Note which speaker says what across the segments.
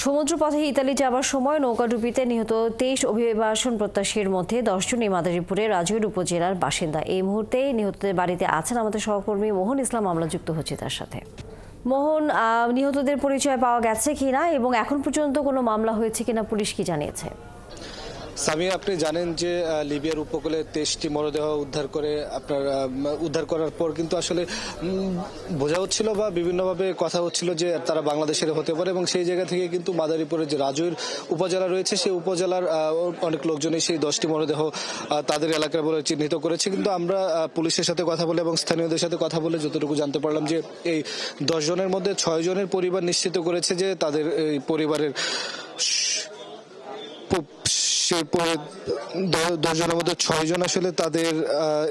Speaker 1: সমুদ্রপথে Italy যাবার সময় নৌকাডুবিতে নিহত ২৩ অভিবাসন প্রত্যাশীর মধ্যে ১০ জনই মাদারীপুরের রাজৈর উপজেলার বাসিন্দা। এই মুহূর্তে নিহতদের বাড়িতে আছেন আমাদের সহকর্মী মোহন ইসলাম। আমরা যুক্ত হচ্ছি তার সাথে। মোহন, নিহতদের পরিচয় পাওয়া গেছে কিনা এবং এখন পর্যন্ত কোনো মামলা হয়েছে কিনা পুলিশ কি জানিয়েছে?
Speaker 2: সামিয়া, আপনি জানেন যে লিবিয়ার উপকূলে ২৩টি মরদেহ উদ্ধার করার পর কিন্তু আসলে বোঝা হচ্ছিল বা বিভিন্নভাবে কথা হচ্ছিল যে তারা বাংলাদেশের হতে পারে, এবং সেই জায়গা থেকে কিন্তু মাদারীপুরের যে রাজৈর উপজেলা রয়েছে সেই উপজেলার অনেক লোকজনই সেই 10টি মরদেহ তাদের এলাকার বলে চিহ্নিত করেছে। কিন্তু আমরা পুলিশের সাথে কথা বলে এবং স্থানীয়দের সাথে কথা বলে যতটুকু জানতে পারলাম যে এই 10 জনের মধ্যে 6 জনের পরিবার নিশ্চিত করেছে যে তাদের এই পরিবারের 10 জনের মধ্যে 6 জন আসলে তাদের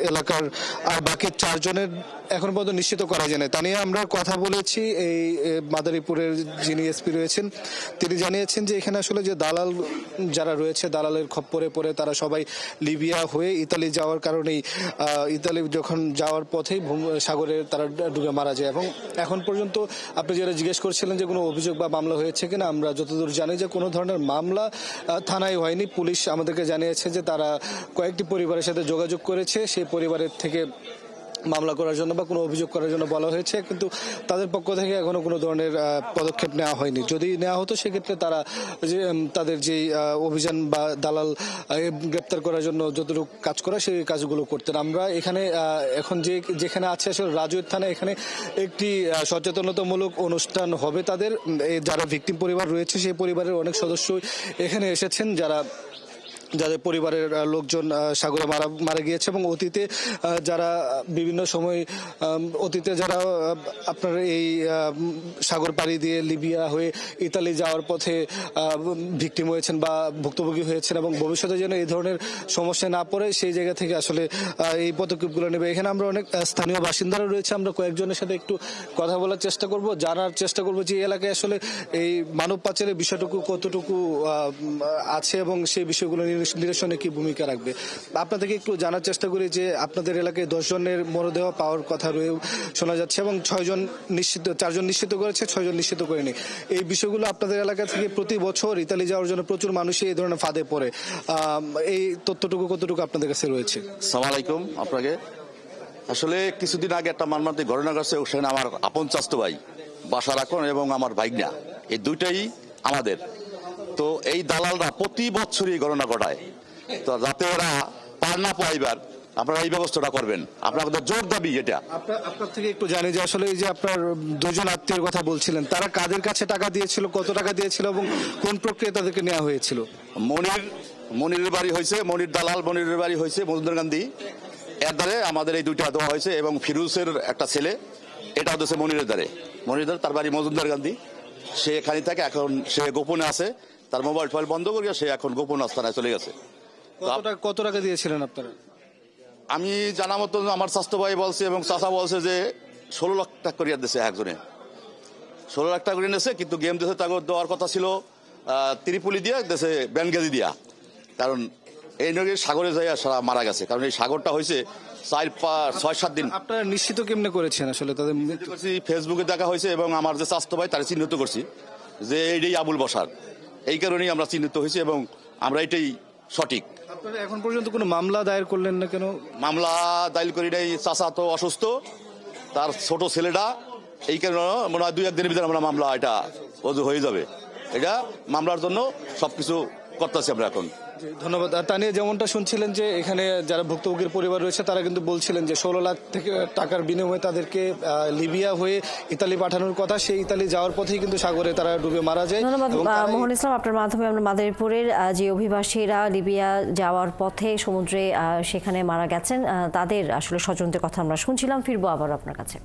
Speaker 2: এলাকার, আর বাকি 4 জনের এখন পর্যন্ত নিশ্চিত করা যায় না। তা নিয়ে আমরা কথা বলেছি এই মাদারীপুরের যিনি এসপি রয়েছেন, তিনি জানিয়েছেন যে এখানে আসলে যে দালাল যারা রয়েছে, দালালের খপ্পরে পড়ে তারা সবাই লিবিয়া হয়ে ইতালি যাওয়ার কারণেই ইতালি যখন যাওয়ার পথেই সাগরে তারা ডুবে মারা যায়। এবং এখন পর্যন্ত আপনি যারা জিজ্ঞেস করছিলেন যে কোনো অভিযোগ বা মামলা হয়েছে কিনা, আমরা যতদূর জানি যে কোনো ধরনের মামলা থানায় হয়নি। পুলিশ আমাদেরকে জানিয়েছে যে তারা কয়েকটি পরিবারের সাথে যোগাযোগ করেছে, সেই পরিবারের থেকে মামলা করার জন্য বা কোনো অভিযোগ করার জন্য বলা হয়েছে, কিন্তু তাদের পক্ষ থেকে এখনো কোনো ধরনের পদক্ষেপ নেওয়া হয়নি। যদি নেওয়া হতো সেক্ষেত্রে তারা যে তাদের যে অভিযান বা দালাল গ্রেপ্তার করার জন্য যতটুকু কাজ করা সেই কাজগুলো করতেন। আমরা এখানে এখন যেখানে আছে আসলে রাজৈর থানা, এখানে একটি সচেতনতামূলক অনুষ্ঠান হবে তাদের। যারা ভিকটিম পরিবার রয়েছে সেই পরিবারের অনেক সদস্য এখানে এসেছেন, যাদের পরিবারের লোকজন সাগরে মারা গিয়েছে এবং অতীতে যারা বিভিন্ন সময় যারা আপনার এই সাগর পাড়ি দিয়ে লিবিয়া হয়ে ইতালি যাওয়ার পথে ভিকটিম হয়েছেন বা ভুক্তভোগী হয়েছেন, এবং ভবিষ্যতে যেন এই ধরনের সমস্যা না পড়ে সেই জায়গা থেকে আসলে এই পদক্ষেপগুলো নেবে। এখানে আমরা অনেক স্থানীয় বাসিন্দারা রয়েছে, আমরা কয়েকজনের সাথে একটু কথা বলার চেষ্টা করব, জানার চেষ্টা করব যে এই এলাকায় আসলে এই মানব পাচারের বিষয়টুকু কতটুকু আছে এবং সেই বিষয়গুলো নিরসনে কি ভূমিকা রাখবে। আপনার থেকে একটু জানার চেষ্টা করি যে আপনাদের এলাকায় 10 জনের মরদেহ পাওয়ার কথা শোনা যাচ্ছে এবং 4 জন নিশ্চিত করেছে, 6 জন নিশ্চিত করেনি। এই বিষয়গুলো আপনাদের এলাকা থেকে প্রতি বছর ইতালি যাওয়ার জন্য প্রচুর মানুষই এই ধরনের ফাঁদে পড়ে, এই তথ্যটুকু কতটুকু আপনাদের কাছে রয়েছে?
Speaker 3: আসসালামু আলাইকুম আপনাকে। আসলে কিছুদিন আগে একটা মর্মান্তিক ঘটনা ঘটছে, সেখানে আমার আপন চাচতো ভাই বাসা রাখুন এবং আমার ভাইগনা, এই দুইটাই আমাদের। তো এই দালালরা প্রতি বছরই এই ঘটনা ঘটায়, তো যাতে ওরা পার না পাইবার আপনারা এই ব্যবস্থাটা করবেন, আপনাদের জোর দাবি এটা।
Speaker 2: আপনার থেকে একটু জানি যে আসলে এই যে আপনার 2 জন আত্মীয়ের কথা বলছিলেন, তারা কাদের কাছে টাকা দিয়েছিল, কত টাকা দিয়েছিল এবং কোন প্রক্রিয়া তাদেরকে নেওয়া হয়েছিল?
Speaker 3: মনিরের বাড়ি হয়েছে, মনির দালাল মনিরের বাড়ি হয়েছে মজুমদার গান্ধী, এর দ্বারে আমাদের এই দুইটা দেওয়া হয়েছে, এবং ফিরুজের একটা ছেলে, এটা হচ্ছে মনিরের দ্বারে, তার বাড়ি মজুমদার গান্ধী, সে এখানে থাকে, এখন সে গোপনে আছে, তার মোবাইল ফোন বন্ধ করিয়া সে এখন গোপন আস্তানায় চলে গেছে।
Speaker 2: কত টাকা দিয়েছিলেন আপনারা?
Speaker 3: আমি জানা মতো আমার স্বাস্থ্য ভাই বলছে এবং চাচা বলছে যে 16 লাখ টাকা করিয়া দিয়েছে একজনে, 16 লাখ টাকা করে নিয়েছে, কিন্তু গেম দেশে তাকে দেওয়ার কথা ছিল ত্রিপুলি দিয়া দেশে ব্যানগেজি দিয়া, কারণ এই নদীর সাগরে যাইয়া সারা মারা গেছে, কারণ এই সাগরটা হয়েছে 4-5-6-7 দিন।
Speaker 2: আপনারা নিশ্চিত কেমনে করেছেন আসলে তাদের?
Speaker 3: ফেসবুকে দেখা হয়েছে এবং আমার যে স্বাস্থ্য ভাই তারা চিহ্নিত করছি যে এইটাই আবুল বসার, এই কারণেই আমরা চিহ্নিত হয়েছি এবং আমরা এটাই সঠিক।
Speaker 2: আপনারা এখন পর্যন্ত কোনো মামলা দায়ের করলেন না কেন?
Speaker 3: মামলা দায়ের করি নাই, চাচা তো অসুস্থ, তার ছোট ছেলেটা, এই কারণে মনে হয় 2-1 দিনের ভিতরে আমরা মামলা এটা হয়ে যাবে। এটা মামলার জন্য সবকিছু করতেছি আমরা এখন।
Speaker 2: ধন্যবাদ। তা নিয়ে যেমনটা শুনছিলেন যে এখানে যারা ভুক্তভোগীর পরিবার রয়েছে তারা কিন্তু বলছিলেন যে 16 লাখ টাকার বিনিময়ে তাদেরকে লিবিয়া হয়ে ইতালি পাঠানোর কথা, সেই ইতালি যাওয়ার পথেই কিন্তু সাগরে তারা ডুবে মারা যায়।
Speaker 1: ধন্যবাদ মোহন ইসলাম। আপনার মাধ্যমে আমরা মাদারীপুরের যে অভিবাসীরা লিবিয়া যাওয়ার পথে সমুদ্রে সেখানে মারা গেছেন তাদের আসলে স্বজনদের কথা আমরা শুনছিলাম। ফিরবো আবার আপনার কাছে।